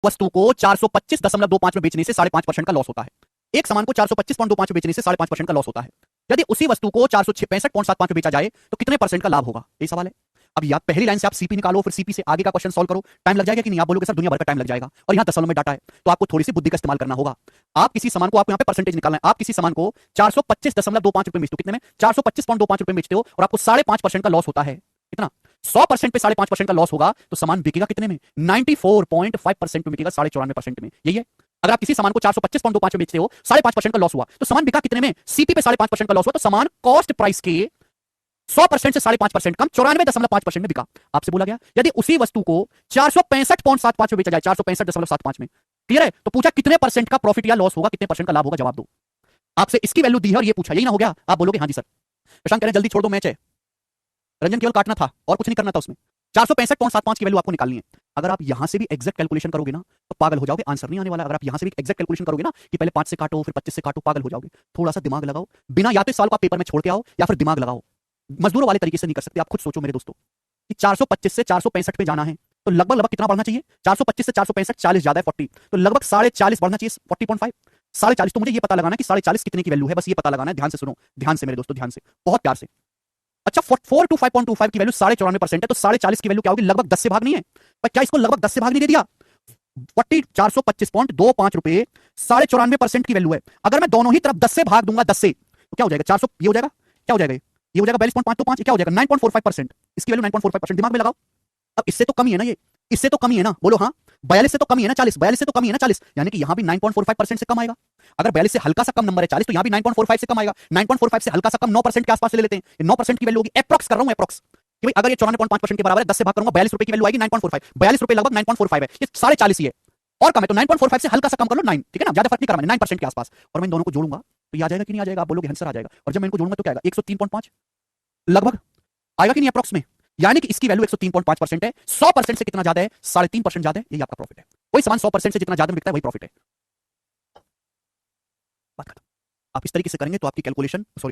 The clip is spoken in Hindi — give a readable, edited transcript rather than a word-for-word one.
वस्तु को 425.25 में बेचने से 5.5% का लॉस होता है। एक सामान को 425.25 में बेचने से 5.5% का लॉस होता है। यदि उसी वस्तु को 465.75 में बेचा जाए तो कितने परसेंट का लाभ होगा, यही सवाल है। अब या पहली लाइन से आप सीपी निकालो, फिर सीपी से आगे का क्वेश्चन सॉल्व करो। टाइम लग जाएगा कि नहीं? आप बोलोगे सर दुनिया भर का टाइम लग जाएगा, और यहाँ 10 सालों में डाटा है, तो आपको थोड़ी सी बुद्धि का इस्तेमाल करना होगा। आप किसी सामान को, आपको यहाँ पे परसेंटेज निकालना है, आप किसी सामान को 425.25 रुपए बेचते हो, कितने में? 425.25 रुपए बेचते हो, और आपको 5.5% का लॉस होता है। कितना? 100% पे 5.5% का लॉस होगा तो सामान बिकेगा कितने में? 94.5% में बिकेगा, 94.5% में। यही है। अगर आप किसी सामान को 425.25 में बेचते हो, 5.5% का लॉस हुआ तो सामान बिका कितने में? सीपी पे 5.5% का लॉस हुआ तो सामान कॉस्ट प्राइस के 100% से 5.5% कम 94.5% में बिका। आपसे बोला गया यदि उसी वस्तु को 465.75 में बेचा जाए, 465.75 में, क्लियर है? तो पूछा कितने परसेंट का प्रॉफिट या लॉस होगा, कितने परसेंट का लाभ होगा, जवाब दो। आपसे इसकी वैल्यू दी है और ये पूछा, यही ना हो गया? आप बोलोगे हाँ जी सर। प्रशांत कह रहे जल्दी छोड़ दो, मैच है। रंजन केवल काटना था और कुछ नहीं करना था उसमें। 465.75 की वैल्यू आपको निकालनी है। अगर आप यहां से भी एग्जैक्ट कैलकुलेशन करोगे ना तो पागल हो जाओगे, आंसर नहीं आने वाला। अगर आप यहां से भी एग्जैक्ट कैलकुलेशन करोगे ना कि पहले 5 से काटो फिर 25 से काटो, पागल हो जाओगे। थोड़ा सा दिमाग लगाओ, बिना या तो इस सवाल को आप पेपर में छोड़ के आओ या फिर दिमाग लगाओ। मजदूरों वाले तरीके से नहीं कर सकते। आप खुद सोचो मेरे दोस्तों कि 425 से 465 पे जाना है तो लगभग लगभग कितना बढ़ना चाहिए? 425 से 465 40 ज्यादा है 40, तो लगभग 40.5 बढ़ना चाहिए, 40.5। 40.5 तो मुझे ये पता लगाना है कि 40.5 कितने की वैल्यू है, बस ये पता लगाना है। ध्यान से सुनो, ध्यान से मेरे दोस्तों, ध्यान से, बहुत प्यार से। अच्छा 4 to 5.25 की वैल्यू 94% है, तो 40.5 की वैल्यू क्या होगी? लगभग 10 से भाग नहीं है? पर क्या इसको लगभग 10 से भाग नहीं दे दिया? 425.25 रुपए 94% की वैल्यू है। अगर मैं दोनों ही तरफ 10 से भाग दूंगा, 10 से, तो क्या हो जाएगा? 400, ये हो जाएगा, क्या हो जाएगा? ये हो जाएगा 42.5, तो 5 क्या हो जाएगा? 9.45%। इसकी वैल्यू 9.45%, दिमाग में लगाओ। अब इससे तो कम ही है ना ये, इससे तो कम ही है ना, बोलो हाँ। 42 से तो कम ही है ना 40, 42 से तो कम ही है ना 40, यानी कि यहां भी 9.45% से कम आएगा। अगर 42 से हल्का सा कम नंबर है 40, तो यहां भी 9.45 से कम आएगा। 9.45 से हल्का सा कम 9% के आसपास ले लेते हैं, 9% की वैल्यू होगी। अप्रॉक्स कर रहा हूं, अप्रॉक्स कि भाई अगर ये 94.5% के बराबर है, 10 से भाग करूंगा, 42 रुपए की वैल्यू आएगी 9.45। 42 रुपए लगभग 9.45 है, ये 40.5 ही है। और कम है तो 9.45 से हल्का सा कम कर लो 9, ठीक है ना? ज्यादा फर्क नहीं कर रहा मैंने, 9% के आसपास। और मैं इन दोनों को जोड़ूंगा तो ये आ जाएगा कि नहीं आ जाएगा? आप बोलोगे आंसर आ जाएगा। और जब मैं इनको जोड़ूंगा तो क्या आएगा? 103.5 लगभग आएगा कि नहीं अप्रॉक्स में? यानी कि इसकी वैल्यू 103.5% है। 100% से कितना ज्यादा है? 3.5% ज्यादा है। यही आपका प्रॉफिट है। कोई सामान 100% से जितना ज्यादा बिकता है वही प्रॉफिट है। बात खत्म। आप इस तरीके से करेंगे तो आपकी कैलकुलेशन, सॉरी